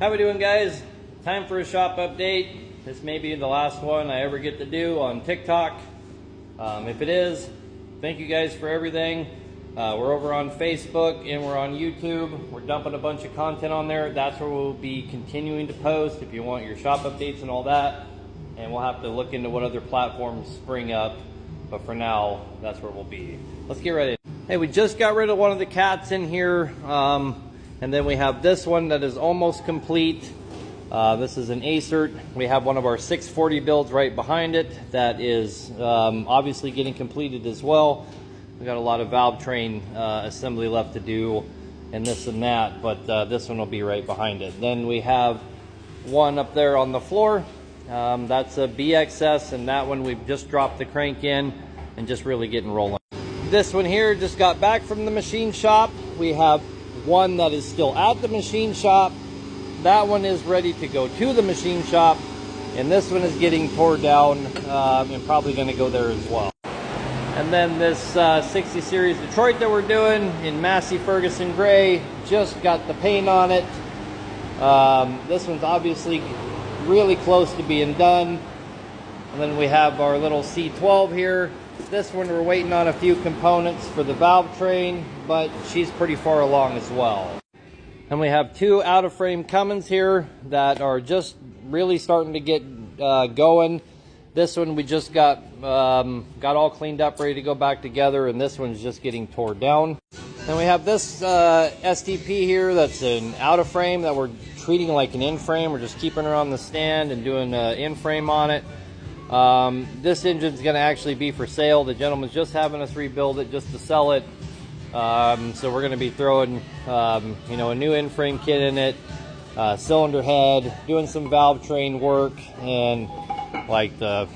How we doing, guys? Time for a shop update. This may be the last one I ever get to do on TikTok. If it is, thank you guys for everything. We're over on Facebook and we're on YouTube. We're dumping a bunch of content on there. That's where we'll be continuing to post if you want your shop updates and all that. And we'll have to look into what other platforms spring up. But for now, that's where we'll be. Let's get ready. Hey, we just got rid of one of the cats in here. And then we have this one that is almost complete. This is an Acert. We have one of our 640 builds right behind it that is obviously getting completed as well. We got a lot of valve train assembly left to do and this and that, but this one will be right behind it. Then we have one up there on the floor. That's a BXS, and that one we've just dropped the crank in and just really getting rolling. This one here just got back from the machine shop. We have one that is still at the machine shop. That one is ready to go to the machine shop, and this one is getting tore down and probably going to go there as well. And then this 60 series Detroit that we're doing in Massey Ferguson gray, just got the paint on it. This one's obviously really close to being done. And then we have our little C12 here. This one we're waiting on a few components for the valve train, but she's pretty far along as well. And we have two out of frame Cummins here that are just really starting to get going. This one we just got all cleaned up, ready to go back together, and this one's just getting tore down. Then we have this STP here that's an out of frame that we're treating like an in frame. We're just keeping her on the stand and doing an in frame on it. This engine's going to actually be for sale. The gentleman's just having us rebuild it just to sell it. So we're going to be throwing you know, a new in frame kit in it, cylinder head, doing some valve train work, and like the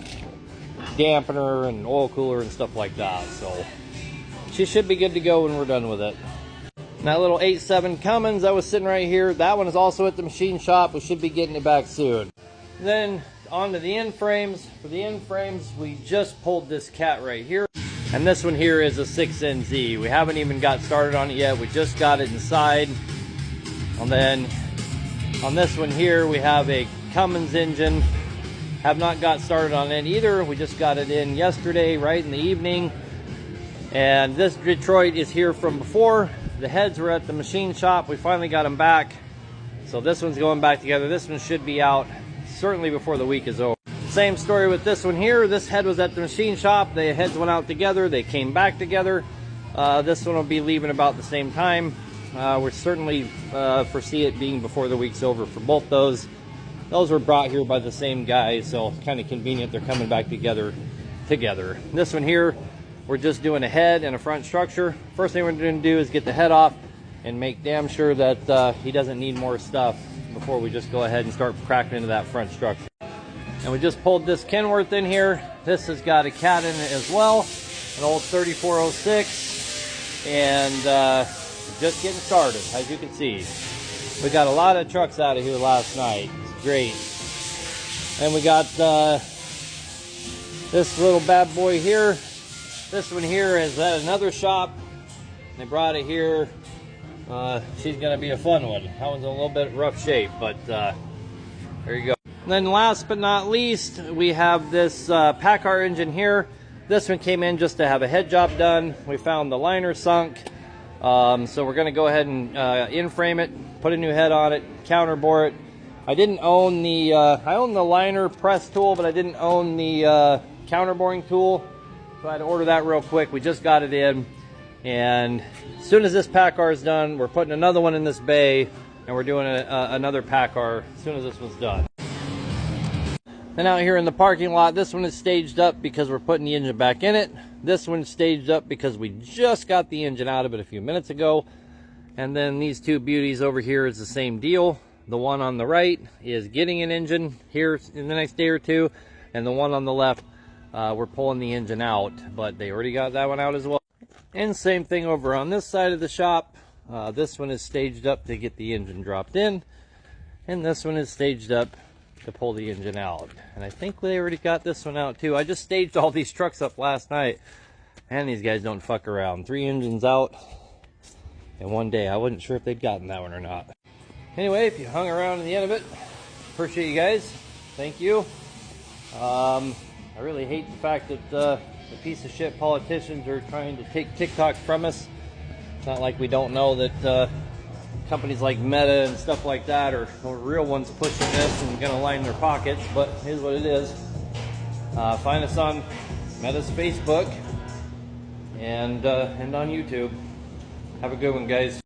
dampener and oil cooler and stuff like that. So she should be good to go when we're done with it. And that little 8.7 Cummins that was sitting right here, that one is also at the machine shop. We should be getting it back soon. Then on to the end frames. For the end frames, we just pulled this cat right here. And this one here is a 6NZ. We haven't even got started on it yet. We just got it inside. And then on this one here, we have a Cummins engine. Have not got started on it either. We just got it in yesterday, right in the evening. And this Detroit is here from before. The heads were at the machine shop. We finally got them back. So this one's going back together. This one should be out certainly before the week is over. Same story with this one here. This head was at the machine shop. The heads went out together. They came back together. This one will be leaving about the same time. We certainly foresee it being before the week's over for both those. Those were brought here by the same guy, so it's kind of convenient they're coming back together. This one here, we're just doing a head and a front structure. First thing we're going to do is get the head off and make damn sure that he doesn't need more stuff before we just go ahead and start cracking into that front structure. And we just pulled this Kenworth in here. This has got a cat in it as well, an old 3406, and just getting started, as you can see. We got a lot of trucks out of here last night. It's great. And we got this little bad boy here. This one here is at another shop. They brought it here. She's gonna be a fun one. That one's in a little bit rough shape, but there you go. And then last but not least, we have this Paccar engine here. This one came in just to have a head job done. We found the liner sunk. So we're gonna go ahead and in-frame it, put a new head on it, counterbore it. I didn't own the, I own the liner press tool, but I didn't own the counterboring tool. So I had to order that real quick. We just got it in. And as soon as this Paccar is done, we're putting another one in this bay, and we're doing another Paccar as soon as this one's done. Then out here in the parking lot, this one is staged up because we're putting the engine back in it. This one's staged up because we just got the engine out of it a few minutes ago. And then these two beauties over here is the same deal. The one on the right is getting an engine here in the next day or two. And the one on the left, we're pulling the engine out, but they already got that one out as well. And same thing over on this side of the shop. This one is staged up to get the engine dropped in. And this one is staged up to pull the engine out. And I think they already got this one out too. I just staged all these trucks up last night, and these guys don't fuck around. 3 engines out in one day. I wasn't sure if they'd gotten that one or not. Anyway, if you hung around to the end of it, appreciate you guys. Thank you. I really hate the fact that the piece of shit politicians are trying to take TikTok from us. It's not like we don't know that companies like Meta and stuff like that are real ones pushing this and gonna line their pockets, but here's what it is. Find us on Meta's Facebook and on YouTube. Have a good one, guys.